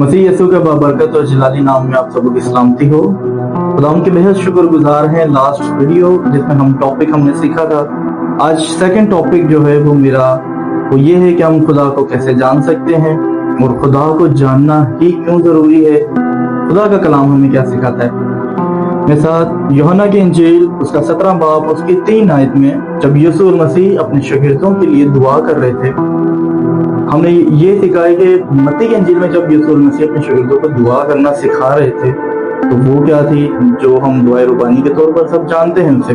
मसीह यसू के बाबरकत और जलाली नाम में आप सबको की सलामती हो। खुदा उनके बेहद शुक्रगुजार हैं। लास्ट वीडियो जिसमें हम टॉपिक हमने सीखा था, आज सेकंड टॉपिक जो है वो मेरा वो ये है कि हम खुदा को कैसे जान सकते हैं और खुदा को जानना ही क्यों जरूरी है। खुदा का कलाम हमें क्या सिखाता है। मेरे साथ यूहन्ना की इंजील उसका 17 बाब उसकी 3 आयत में जब यीशु मसीह अपने शागिर्दों के लिए दुआ कर रहे थे, हमने ये सीखा है कि मत्ती की इंजील में जब यीशु मसीह अपने शागिर्दों को दुआ करना सिखा रहे थे तो वो क्या थी, जो हम दुआ रुबानी के तौर पर सब जानते हैं उसे।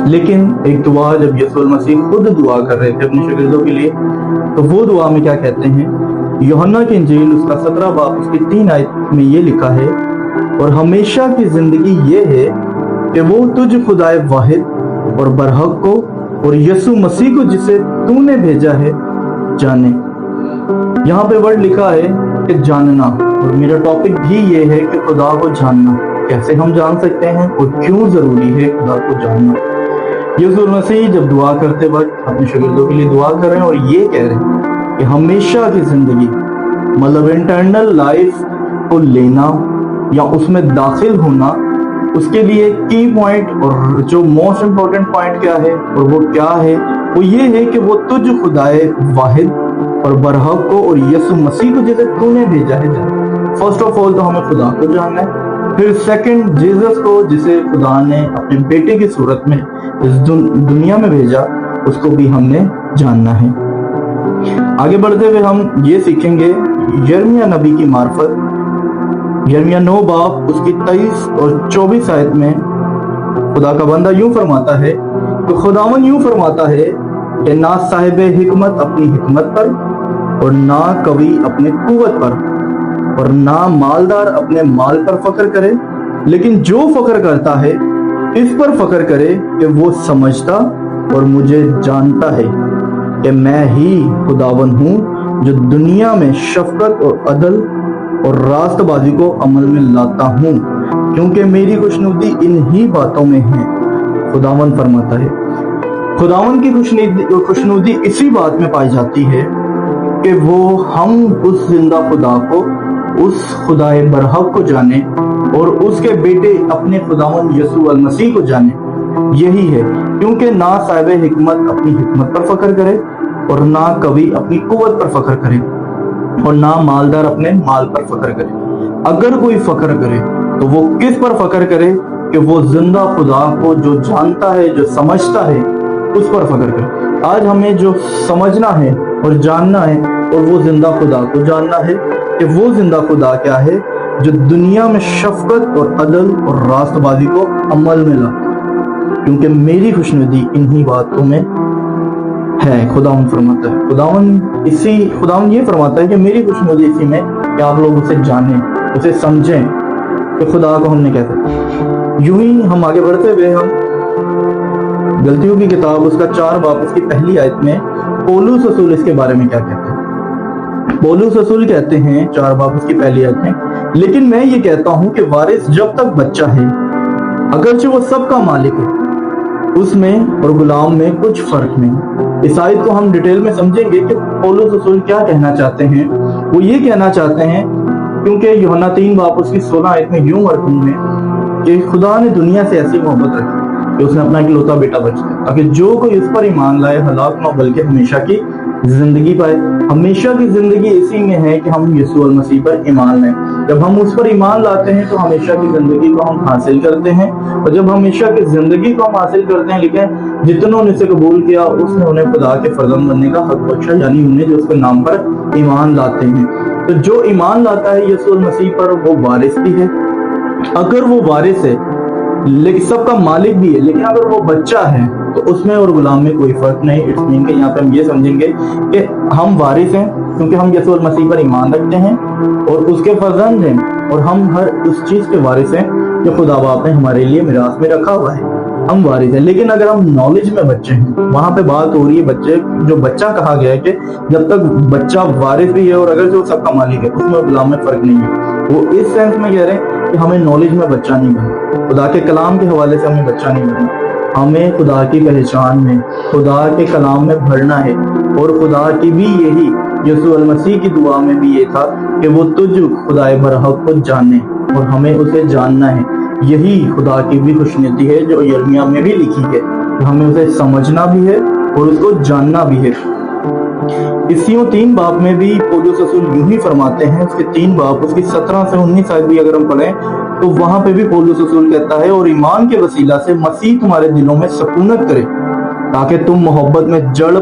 लेकिन एक दुआ जब यीशु मसीह खुद दुआ कर रहे थे अपने शागिर्दों के लिए, तो वो दुआ में क्या कहते हैं। यूहन्ना की इंजील उसका 17 बाब उसकी 3 आयत में ये लिखा है, और हमेशा की जिंदगी ये है कि वो तुझ खुदाए वाहिद और बरहक को और यीशु मसीह को जिसे तूने भेजा है जाने। यहाँ पे वर्ड लिखा है कि जानना, और मेरा टॉपिक भी ये है कि खुदा को जानना कैसे हम जान सकते हैं और क्यों जरूरी है खुदा को जानना। यीशु मसीह जब दुआ करते वक्त अपने शागिर्दों के लिए दुआ कर रहे हैं और ये कह रहे हैं कि हमेशा की जिंदगी मतलब इंटरनल लाइफ को लेना या उसमें दाखिल होना, उसके लिए की पॉइंट और जो मोस्ट इंपॉर्टेंट पॉइंट क्या है और वो क्या है, वो ये है कि वो तुझ खुदाए वाहिद और बरहक को और यीशु मसीह को जिसे तूने भेजा है जान। फर्स्ट ऑफ ऑल तो हमें खुदा को जानना है, फिर सेकंड जीसस को जिसे खुदा ने अपने बेटे की सूरत में इस दुनिया में भेजा, उसको भी हमने जानना है। आगे बढ़ते हुए हम ये सीखेंगे यिर्मयाह नबी की मार्फत, यिर्मयाह 9 बाब उसकी 23 और 24 आयत में खुदा का बंदा यूं फरमाता है, तो खुदावन यूं फरमाता है कि ना साहिब हिकमत अपनी हिकमत पर और ना कवि अपने कुवत पर और ना मालदार अपने माल पर फख्र करे, लेकिन जो फख्र करता है इस पर फख्र करे कि वो समझता और मुझे जानता है कि मैं ही खुदावन हूँ जो दुनिया में शफकत और अदल और रास्तबाजी को अमल में लाता हूँ, क्योंकि मेरी खुशनुदी इन्हीं बातों में है। खुदावन फरमाता है। खुदावन की खुशनुदी इसी बात में पाई जाती है कि वो हम उस जिंदा खुदा को, उस खुदाए बरहक को जाने और उसके बेटे अपने खुदावन यीशु मसीह को जाने। यही है क्योंकि ना साहिब हिकमत अपनी हिकमत पर फख्र करे और ना कवि अपनी कुव्वत पर फख्र करे और ना मालदार अपने माल पर फख्र करे। अगर कोई फख्र करे तो वो किस पर फख्र करे कि वो जिंदा खुदा को जो जानता है, जो समझता है, उस पर फख्र करे। आज हमें जो समझना है और जानना है और वो जिंदा खुदा को जानना है कि वो जिंदा खुदा क्या है जो दुनिया में शफकत और अदल और रास्तबाजी को अमल में ला, क्योंकि मेरी खुशनुदी इन्हीं बातों में है। खुदावन फरमाता है, खुदावन ये फरमाता है कि मेरी खुशनुदी इसी में कि आप लोग उसे जानें, उसे समझें कि खुदा को हमने कहते। यूं ही हम आगे बढ़ते हुए हम गलतियों की किताब उसका 4 बाब उसकी पहली आयत में पौलुस रसूल इसके बारे में क्या कहते हैं। पौलुस रसूल कहते हैं 4 बाब उसकी पहली आयत में, लेकिन मैं ये कहता हूं कि वारिस जब तक बच्चा है, अगरचे वो सबका मालिक है, उसमें और गुलाम में कुछ फर्क नहीं। इस आयत को हम डिटेल में समझेंगे कि पौलुस रसूल क्या कहना चाहते हैं। वो ये कहना चाहते हैं क्योंकि यूहन्ना 3 बाब उसकी 16 आयत में यूं मरकूम है कि खुदा ने दुनिया से ऐसी मोहब्बत रखी कि उसने अपना इकलौता बेटा बचा ताकि जो कोई उस पर ईमान लाए हलाक न बल्कि हमेशा की जिंदगी पाए। हमेशा की जिंदगी इसी में है कि हम यीशु मसीह पर ईमान लाएं। जब हम उस पर ईमान लाते हैं तो हमेशा की जिंदगी को हम हासिल करते हैं, और जब हमेशा की जिंदगी को हम हासिल करते हैं, लेकिन जितनों ने इसे कबूल किया उसने उन्हें खुदा के फर्जंद बनने का हक बख्शा, यानी उन्हें जो उसके नाम पर ईमान लाते हैं। तो जो ईमान लाता है यीशु मसीह पर वो वारिस भी है। अगर वो वारिस है लेकिन सबका मालिक भी है, लेकिन अगर वो बच्चा है तो उसमें और गुलाम में कोई फर्क नहीं। इट्स मीन के यहाँ पे हम ये समझेंगे कि हम वारिस हैं क्योंकि हम यीशु मसीह पर ईमान रखते हैं और उसके फर्जंद हैं, और हम हर उस चीज के वारिस हैं जो खुदा बाप ने हमारे लिए मिरास में रखा हुआ है। हम वारिस हैं। लेकिन अगर हम नॉलेज में बच्चे हैं, वहां पे बात हो रही है बच्चे, जो बच्चा कहा गया है कि जब तक बच्चा वारिस भी है और अगर जो सबका मालिक है, उसमें गुलाम में फर्क नहीं है। वो इस सेंस में कह रहे हैं कि हमें नॉलेज में बच्चा नहीं बनना, खुदा के कलाम के हवाले से हमें बच्चा नहीं बनना। हमें खुदा की पहचान में, खुदा के कलाम में भरना है, और खुदा की भी यही यसू अल मसीह की दुआ में भी ये था कि वो तुझ खुदाए बरहक को जाने और हमें उसे जानना है। यही खुदा की भी खुशनुदी है जो यिर्मयाह में भी लिखी है, हमें उसे समझना भी है और उसको जानना भी है। इसियों 3 बाब में भी पौलुस रसूल यूं ही फरमाते हैं, उसके 3 बाब उसकी 17 से 19 आयत भी अगर हम पढ़ें तो वहां पे भी पौलुस रसूल कहता है, और ईमान के वसीला से मसीह तुम्हारे दिलों में सकूनत करे ताकि तुम मोहब्बत में जड़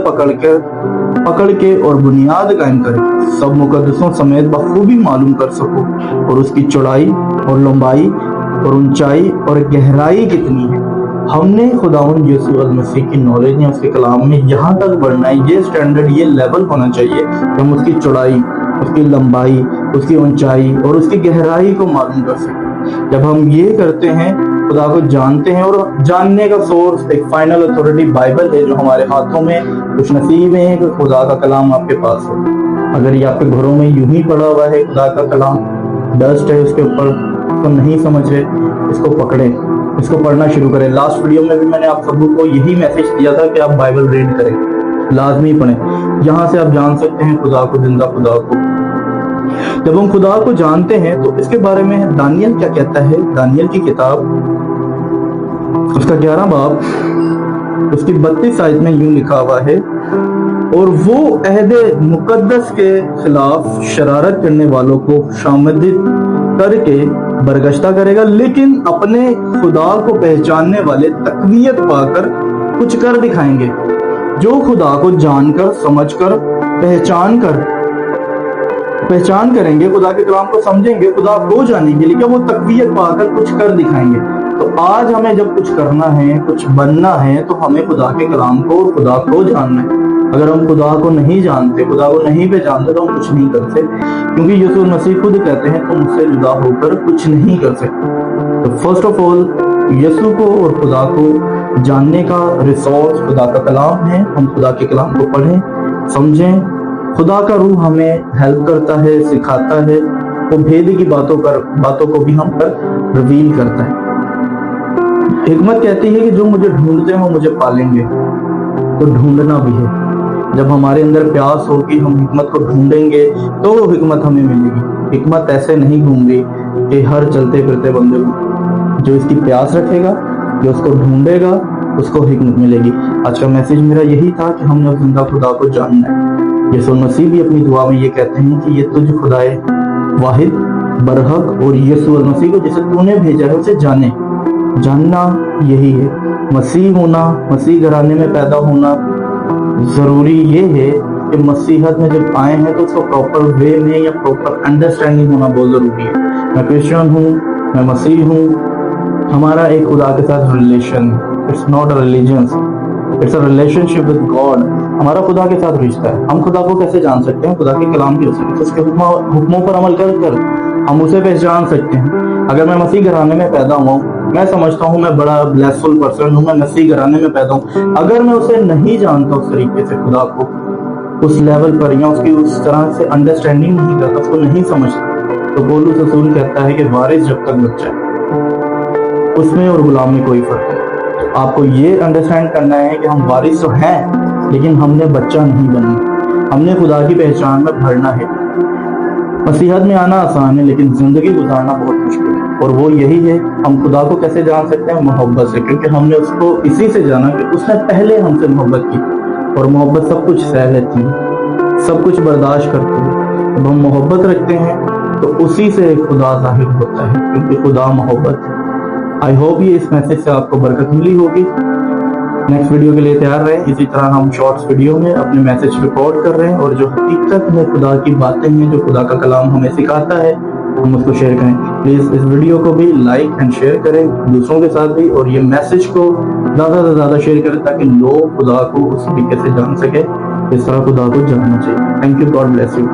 पकड़ के और बुनियाद कायम करे, सब मुकद्दसों समेत बखूबी मालूम कर सको और उसकी चौड़ाई और लंबाई और ऊंचाई और गहराई कितनी है। हमने खुदावंद यीशु अल मसीह की नॉलेज में, उसके कलाम में यहाँ तक बढ़ना है, ये स्टैंडर्ड, ये लेवल होना चाहिए कि हम उसकी चौड़ाई, उसकी लंबाई, उसकी ऊंचाई और उसकी गहराई को मालूम कर सकें। जब हम ये करते हैं, खुदा को जानते हैं, और जानने का सोर्स एक फाइनल अथॉरिटी बाइबल है जो हमारे हाथों में, कुछ नसीब है कि खुदा का कलाम आपके पास हो। अगर ये आपके घरों में यूं ही पड़ा हुआ है खुदा का कलाम, डस्ट है उसके ऊपर, तो नहीं समझ रहे, इसको पकड़े, इसको पढ़ना शुरू करें। लास्ट वीडियो में भी मैंने आप सबको यही मैसेज दिया था कि आप बाइबल रीड करें, लाजमी पढ़ें। यहाँ से आप जान सकते हैं खुदा को, जिंदा खुदा को। जब हम खुदा को जानते हैं तो इसके बारे में दानियल क्या कहता है। दानियल की किताब उसका 11 बाब उसकी 32 आयत में यूं लिखा हुआ है, और वो अहदे मुकद्दस के खिलाफ शरारत करने वालों को खुशामदीद करके बरगश्ता करेगा, लेकिन अपने खुदा को पहचानने वाले तकवीयत पाकर कुछ कर दिखाएंगे। जो खुदा को जानकर, समझकर, पहचान करेंगे, खुदा के कलाम को समझेंगे, खुदा को जानेंगे, लेकिन वो तकवीयत पाकर कुछ कर दिखाएंगे। तो आज हमें जब कुछ करना है, कुछ बनना है, तो हमें खुदा के कलाम को और खुदा को जानना है। अगर हम खुदा को नहीं जानते, खुदा को नहीं पहचानते, तो हम कुछ नहीं करते, क्योंकि यीशु मसीह खुद कहते हैं तुम मुझसे जुदा होकर कुछ नहीं कर सकते। तो फर्स्ट ऑफ ऑल यीशु को और खुदा को जानने का रिसोर्स खुदा का कलाम है। हम खुदा के कलाम को पढ़ें, समझें। खुदा का रूह हमें हेल्प करता है, सिखाता है, वो भेद की बातों को भी हम पर रिवील करता है। हिकमत कहती है कि जो मुझे ढूंढते हैं वो मुझे पालेंगे, तो ढूंढना भी है। जब हमारे अंदर प्यास होगी, हम हिकमत को ढूंढेंगे तो वो हिकमत हमें मिलेगी। हिकमत ऐसे नहीं घूम रही कि हर चलते फिरते बंदे को, जो इसकी प्यास रखेगा, जो उसको ढूंढेगा, उसको हिकमत मिलेगी। आज का मैसेज मेरा यही था कि हमने उस जिंदा खुदा को जानना है। यीशु मसीह भी अपनी दुआ में ये कहते हैं कि ये तुझ खुदाए वाहिद बरहक और यीशु मसीह को जिसे तूने भेजा है उसे जानना यही है। मसीह होना, मसीह घराने में पैदा होना जरूरी ये है कि मसीहत में जब आए हैं तो उसको प्रॉपर वे में या प्रॉपर अंडरस्टैंडिंग होना बहुत जरूरी है। मैं क्रिश्चियन हूँ, मैं मसीह हूँ, हमारा एक खुदा के साथ relation, it's not a religion, it's a relationship with God. हमारा खुदा के साथ रिश्ता है। हम खुदा को कैसे जान सकते हैं? खुदा के कलाम की वजह से, उसके हुक्मों पर अमल कर हम उसे पहचान सकते हैं। अगर मैं मसीह घराने में पैदा हुआ हूँ, मैं समझता हूँ मैं बड़ा ब्लेसफुल पर्सन हूँ, मैं मसीह घराने में पैदा हूँ, अगर मैं उसे नहीं जानता उस तरीके से, खुदा को उस लेवल पर या उसकी उस तरह से अंडरस्टैंडिंग नहीं करता, उसको नहीं समझता, तो पौलुस रसूल कहता है कि वारिस जब तक बच्चा है, उसमें और गुलाम में कोई फर्क नहीं। तो आपको ये अंडरस्टैंड करना है कि हम वारिस तो हैं, लेकिन हमने बच्चा नहीं बनना, हमने खुदा की पहचान में भरना है। मसीहत में आना आसान है, लेकिन जिंदगी गुजारना बहुत मुश्किल है। और वो यही है, हम खुदा को कैसे जान सकते हैं? मोहब्बत से, क्योंकि हमने उसको इसी से जाना कि उसने पहले हमसे मोहब्बत की, और मोहब्बत सब कुछ सह लेती है, सब कुछ बर्दाश्त करती है। जब हम मोहब्बत रखते हैं तो उसी से खुदा जाहिर होता है, क्योंकि खुदा मोहब्बत है। आई होप ये इस मैसेज से आपको बरकत मिली होगी। नेक्स्ट वीडियो के लिए तैयार रहें। इसी तरह हम शॉर्ट्स वीडियो में अपने मैसेज रिकॉर्ड कर रहे हैं, और जो हकीकत में खुदा की बातें हैं, जो खुदा का कलाम हमें सिखाता है, हम उसको शेयर करें। प्लीज इस वीडियो को भी लाइक एंड शेयर करें दूसरों के साथ भी, और ये मैसेज को ज्यादा से ज्यादा शेयर करें ताकि लोग खुदा को उस तरीके से जान सके, इस तरह खुदा को जानना चाहिए। Thank you, God bless you.